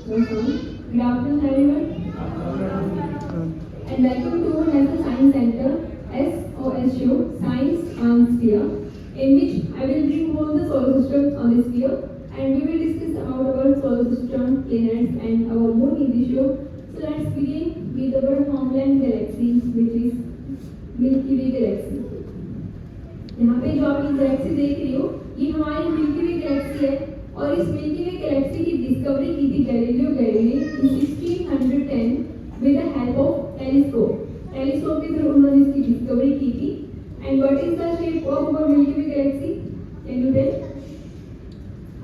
No sound. Good afternoon, everyone. And welcome to National Science Center, SOSU, Science on Sphere, in which I will bring all the solar systems on the sphere, and we will discuss about our solar system, planets, and our moon in the show. So let's begin with our homeland galaxy, which is Milky Way galaxy. यहाँ पे जो आप Galaxy देख रही हो, ये हमारी Milky Way Galaxy है, और इस मिल्की वे गैलेक्सी की डिस्कवरी की थी Galileo Galilei in 1610 with the help of telescope. Telescope के थ्रू उन्होंने इसकी डिस्कवरी की थी। And what is the shape of our Milky Way galaxy? Can you tell?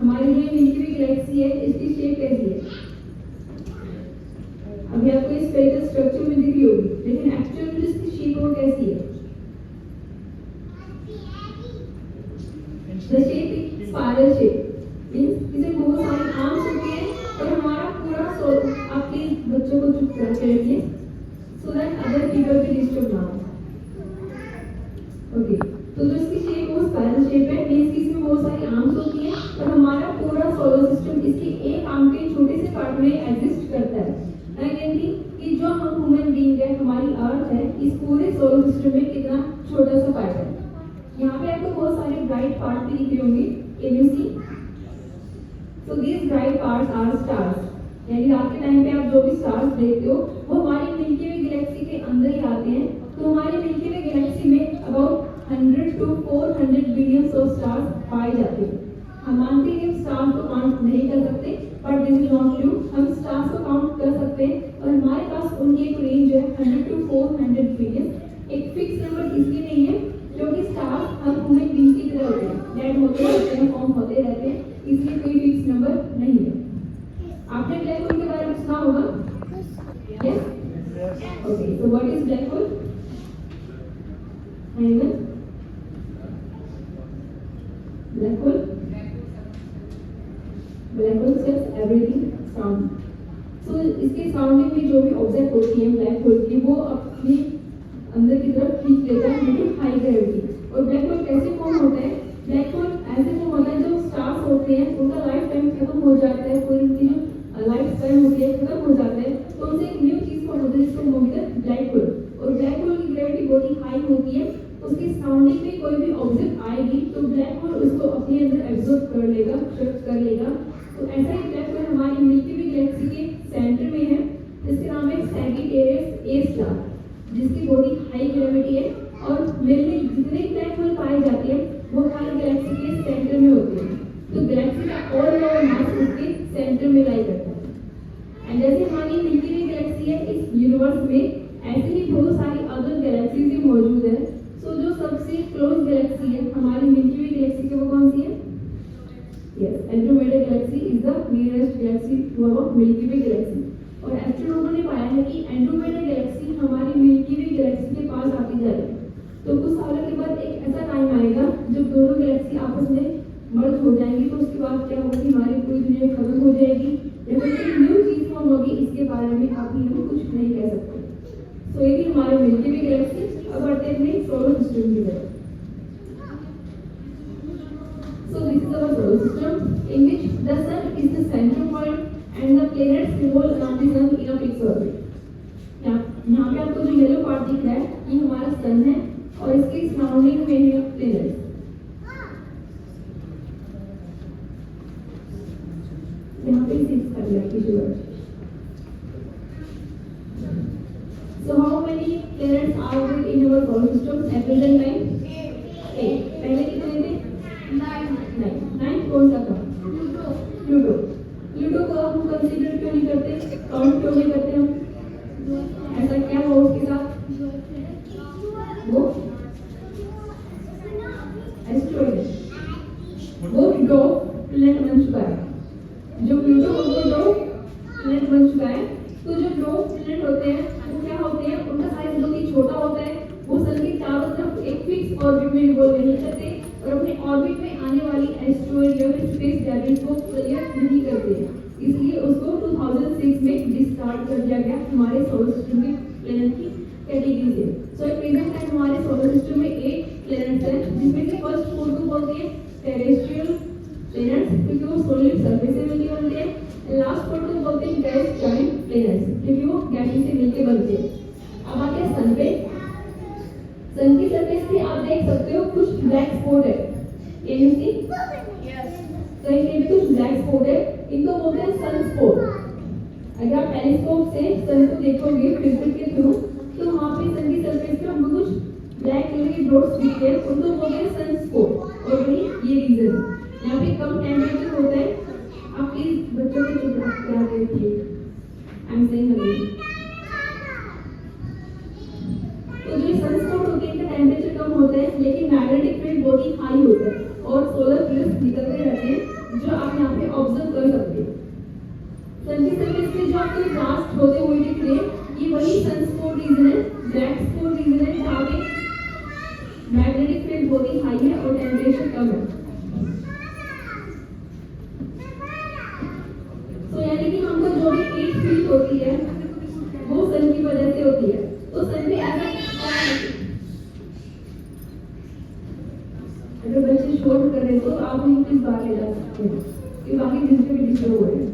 हमारी जो मिल्की वे गैलेक्सी है, इसकी शेप कैसी है? अभी आपको इस स्फेरिकल स्ट्रक्चर में दिख रही होगी, लेकिन एक्चुअल में इसकी शेप वो कैसी है? The shape is spiral shape. Means इसे बहुत सारे आर्म्स होते हैं, और हमारा पूरा सोल, आप प्लीज बच्चों को चुप करके रखिए, so that other people भी डिस्टर्ब ना हो। ओके, तो जो इसकी शेप वो स्पाइरल शेप है, मींस कि इसमें बहुत सारी आर्म्स होती हैं, और हमारा पूरा सोलर सिस्टम इसके एक आर्म के छोटे से पार्ट में एग्जिस्ट करता है। मैं कहती कि जो हम ह्यूमन बीइंग है, हमारी अर्थ है, इस पूरे सोलर सिस्टम में कितना छोटा सा पार्ट है। यहाँ पे आपको बहुत सारे ब्राइट पार्ट भी दिख रहे होंगे। Can you see? So these bright parts are stars. यानी रात के टाइम पे आप जो भी स्टार्स देखते हो, वो हमारी मिल्की वे गैलेक्सी के अंदर ही आते हैं। तो हमारी मिल्की वे गैलेक्सी में about 100 to 400 billions of stars पाए जाते हैं। हम मानते हैं कि स्टार्स को काउंट नहीं कर सकते, but this is not true. हम स्टार्स को काउंट कर सकते हैं, और हमारे पास उनकी एक रेंज है 100 to 400 बिलियन। एक फिक्स नंबर इसलिए नहीं है क्योंकि स्टार हम ह्यूमन बीइंग की तरह होते हैं, डेड होते रहते हैं, फॉर्म होते रहते हैं, इसलिए कोई फिक्स नंबर नहीं है। आपने ब्लैक होल के बारे में सुना होगा? Yes? Okay, so what is black hole? Anyone? Black hole sense everything sound. सो इसके सराउंडिंग में जो भी ऑब्जेक्ट होती है ब्लैक होल की, वो अपनी अंदर की तरफ खींच लेता है ड्यू टू हाई ग्रेविटी। और ब्लैक होल कैसे फॉर्म होता है? ब्लैक होल ऐसे फॉर्म होता है, जो स्टार्स होते हैं उनका लाइफ टाइम खत्म हो जाता है, कोई उनकी जो लाइफ स्पैन होती है खत्म हो जाता है, तो उनसे एक न्यू चीज फॉर्म होती है, जिसको हम बोलते हैं ब्लैक होल। और ब्लैक होल की ग्रेविटी बहुत ही हाई होती है, उसकी सराउंडिंग में कोई भी ऑब्जेक्ट आएगी तो ब्लैक होल उसको अपने अंदर एब्जॉर्ब कर लेगा, शिफ्ट कर लेगा। तो ऐसा ही ब्लैक होल हमारी मिल्की वे गैलेक्सी के सेंटर में है, जिसका नाम है सैजिटेरियस ए स्टार, जिसकी बहुत ही हाई ग्रेविटी है। और मिलने जितने ब्लैक होल पाए जाते हैं, वो हर गैलेक्सी के सेंटर में होते हैं। तो गैलेक्सी का और लोअर मास उसके सेंटर में लाई करता है। एंड जैसे हमारी मिल्की वे गैलेक्सी है, इस यूनिवर्स में ऐसे ही बहुत सारी अदर गैलेक्सीज भी मौजूद है। सो जो सबसे क्लोज गैलेक्सी है हमारी मिल्की वे गैलेक्सी के, वो कौन सी है? Yes, Andromeda galaxy is the nearest galaxy to our Milky Way galaxy. और एस्ट्रोनॉमर ने पाया है कि एंड्रोमेडा गैलेक्सी हमारी मिल्की वे गैलेक्सी के पास आती जा रही है। तो कुछ सालों के बाद एक ऐसा टाइम आएगा जब दोनों गैलेक्सी आपस में मर्ज हो जाएंगी, तो उसके बाद क्या होगा कि हमारी पूरी दुनिया खत्म हो जाएगी, या फिर एक न्यू चीज फॉर्म होगी। इसके बारे में अभी हम कुछ नहीं कह सकते। सो ये थी हमारे मिल्की वे गैलेक्सी। अब बढ़ते हैं अपने सोलर सिस्टम की तरफ। So this is our solar system, in which the sun is the central point and the planets revolve around the sun in a fixed orbit. यहाँ पे आपको जो येलो पार्ट दिख रहा है, ये हमारा सन है, और इसके सराउंडिंग में है प्लैनेट्स। यहाँ पे 6 कर लिया sugar. So how many planets are there in our solar system at present time? 8. पहले कितने थे? 9 कौन सा था? प्लूटो। प्लूटो को हम कंसीडर क्यों नहीं करते, काउंट क्यों नहीं करते हम? ऐसा क्या हुआ उसके साथ? वो एस्ट्रॉइड, वो ड्रो प्लैनेट बन चुका है। जो प्लूटो वो ड्रो प्लैनेट बन चुका है। तो जो ड्रो प्लैनेट होते हैं वो क्या होते हैं? उनका साइज बहुत ही छोटा होता है। वो सन के चारों तरफ एक फिक्स ऑर्बिट में रिवॉल्व नहीं करते, और अपने ऑर्बिट में आने वाली एस्ट्रॉइड या फिर स्पेस डेब्रिस को क्लियर नहीं करते हैं। इसलिए उसको 2006 में डिस्कार्ड कर दिया गया हमारे सोलर सिस्टम के प्लैनेट की कैटेगरी से। सो एट प्रेजेंट टाइम हमारे सोलर सिस्टम में 8 प्लैनेट्स हैं, जिसमें से फर्स्ट 4 को बोलते हैं टेरेस्ट्रियल प्लैनेट्स, क्योंकि वो सोलर सरफेस से मिलके बनते हैं। लास्ट 4 को बोलते हैं के बनते हैं। अब आते हैं सन पे। सन की सरफेस पे आप देख सकते हो कुछ ब्लैक स्पॉट है। कैन यू सी? कहीं कहीं पे कुछ ब्लैक स्पॉट है, इनको बोलते हैं सन स्पॉट। अगर आप टेलीस्कोप से सन को देखोगे फिल्टर के थ्रू, तो वहाँ पे सन की सरफेस पे हमको कुछ ब्लैक कलर के डॉट्स दिखते हैं, उनको बोलते हैं सन स्पॉट। और वही ये रीजन है, यहाँ पे कम टेम्परेचर होता है। आप प्लीज बच्चों को चुप करा देते, आई एम सेइंग अगेन। तो जो सन स्पॉट होते हैं इनका टेम्परेचर कम होता है, लेकिन मैग्नेटिक फील्ड बहुत ही हाई होता है और सोलर फ्लेयर्स निकलते रहते हैं, जो आप यहाँ पे ऑब्जर्व कर सकते हैं। सन की सरफेस पे जो आपको ब्लास्ट होते हुए दिख रहे हैं, ये वही सन स्पॉट रीजन है, ब्लैक स्पॉट रीजन है, जहाँ पे मैग्नेटिक फील्ड बहुत ही हाई है और टेम्परेचर कम है। तो यानी कि हमको जो भी हीट फील होती है वो सन की वजह से होती है। तो सन पे ऐसा अगर बच्चे शोर कर रहे तो आप उनको इस बार ले जा सकते हैं कि बाकी दिन से भी डिस्टर्ब हो रहे हैं।